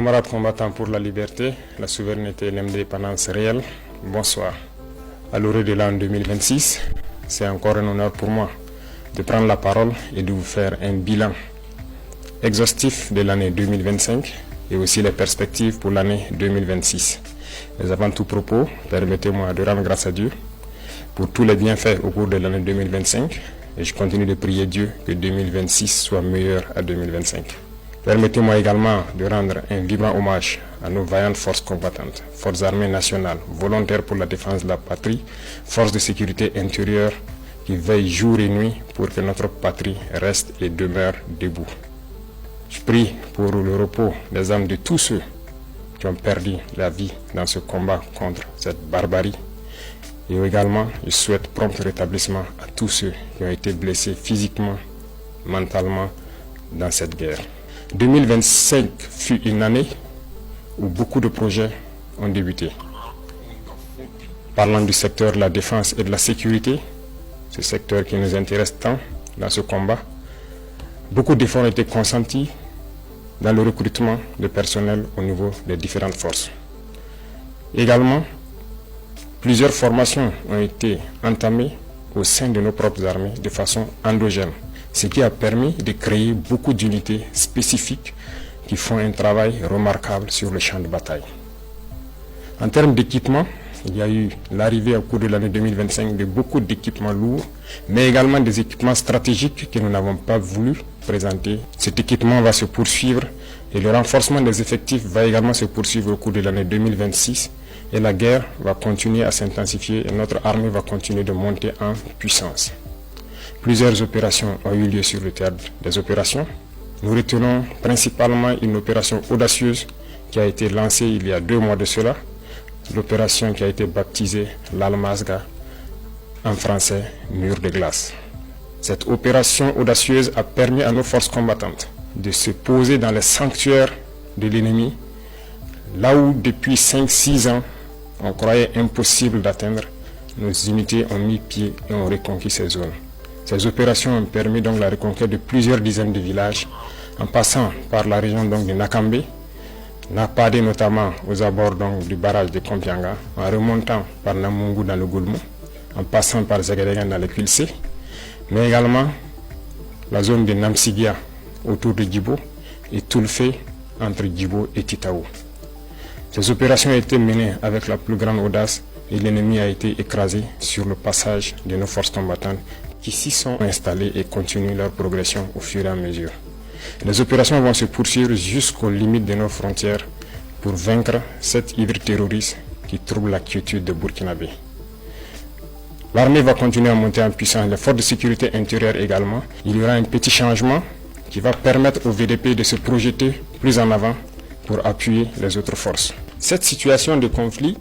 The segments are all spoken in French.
Camarades combattants pour la liberté, la souveraineté et l'indépendance réelle, bonsoir. À l'orée de l'an 2026, c'est encore un honneur pour moi de prendre la parole et de vous faire un bilan exhaustif de l'année 2025 et aussi les perspectives pour l'année 2026. Mais avant tout propos, permettez-moi de rendre grâce à Dieu pour tous les bienfaits au cours de l'année 2025 et je continue de prier Dieu que 2026 soit meilleur à 2025. Permettez-moi également de rendre un vibrant hommage à nos vaillantes forces combattantes, forces armées nationales, volontaires pour la défense de la patrie, forces de sécurité intérieure qui veillent jour et nuit pour que notre patrie reste et demeure debout. Je prie pour le repos des âmes de tous ceux qui ont perdu la vie dans ce combat contre cette barbarie. Et également, je souhaite prompt rétablissement à tous ceux qui ont été blessés physiquement, mentalement dans cette guerre. 2025 fut une année où beaucoup de projets ont débuté. Parlant du secteur de la défense et de la sécurité, ce secteur qui nous intéresse tant dans ce combat, beaucoup d'efforts ont été consentis dans le recrutement de personnel au niveau des différentes forces. Également, plusieurs formations ont été entamées au sein de nos propres armées de façon endogène, ce qui a permis de créer beaucoup d'unités spécifiques qui font un travail remarquable sur le champ de bataille. En termes d'équipement, il y a eu l'arrivée au cours de l'année 2025 de beaucoup d'équipements lourds, mais également des équipements stratégiques que nous n'avons pas voulu présenter. Cet équipement va se poursuivre et le renforcement des effectifs va également se poursuivre au cours de l'année 2026 et la guerre va continuer à s'intensifier et notre armée va continuer de monter en puissance. Plusieurs opérations ont eu lieu sur le théâtre des opérations. Nous retenons principalement une opération audacieuse qui a été lancée il y a 2 mois de cela, l'opération qui a été baptisée l'Almazga, en français mur de glace. Cette opération audacieuse a permis à nos forces combattantes de se poser dans les sanctuaires de l'ennemi, là où depuis 5-6 ans on croyait impossible d'atteindre, nos unités ont mis pied et ont reconquis ces zones. Ces opérations ont permis donc la reconquête de plusieurs dizaines de villages, en passant par la région donc de Nakambe, Napade notamment aux abords donc du barrage de Kompianga, en remontant par Namungu dans le Goulmou, en passant par Zagadegan dans le Kulse, mais également la zone de Namsigia autour de Djibo et Toulfé entre Djibo et Titaou. Ces opérations ont été menées avec la plus grande audace et l'ennemi a été écrasé sur le passage de nos forces combattantes qui s'y sont installées et continuent leur progression au fur et à mesure. Les opérations vont se poursuivre jusqu'aux limites de nos frontières pour vaincre cette hydre terroriste qui trouble la quiétude de Burkinabé. L'armée va continuer à monter en puissance, les forces de sécurité intérieure également. Il y aura un petit changement qui va permettre au VDP de se projeter plus en avant pour appuyer les autres forces. Cette situation de conflit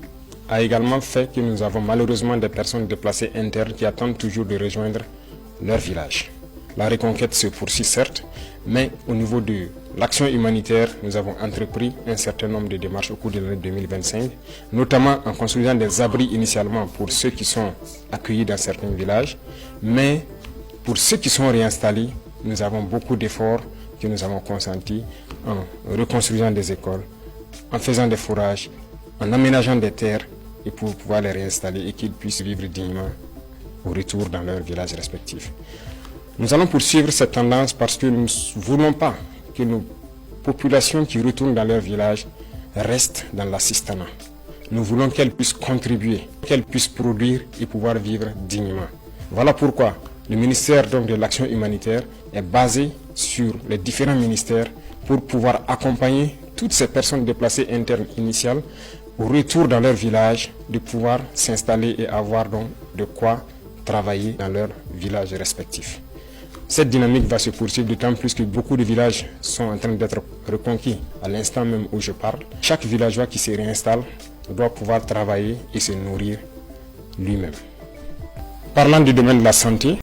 a également fait que nous avons malheureusement des personnes déplacées internes qui attendent toujours de rejoindre leur village. La reconquête se poursuit certes, mais au niveau de l'action humanitaire, nous avons entrepris un certain nombre de démarches au cours de l'année 2025, notamment en construisant des abris initialement pour ceux qui sont accueillis dans certains villages, mais pour ceux qui sont réinstallés, nous avons beaucoup d'efforts que nous avons consentis en reconstruisant des écoles, en faisant des fourrages, en aménageant des terres et pour pouvoir les réinstaller et qu'ils puissent vivre dignement au retour dans leurs villages respectifs. Nous allons poursuivre cette tendance parce que nous ne voulons pas que nos populations qui retournent dans leur village restent dans l'assistanat. Nous voulons qu'elles puissent contribuer, qu'elles puissent produire et pouvoir vivre dignement. Voilà pourquoi le ministère donc, de l'Action humanitaire est basé sur les différents ministères pour pouvoir accompagner toutes ces personnes déplacées internes initiales au retour dans leur village, de pouvoir s'installer et avoir donc de quoi travailler dans leur village respectif. Cette dynamique va se poursuivre d'autant plus que beaucoup de villages sont en train d'être reconquis à l'instant même où je parle. Chaque villageois qui se réinstalle doit pouvoir travailler et se nourrir lui-même. Parlant du domaine de la santé,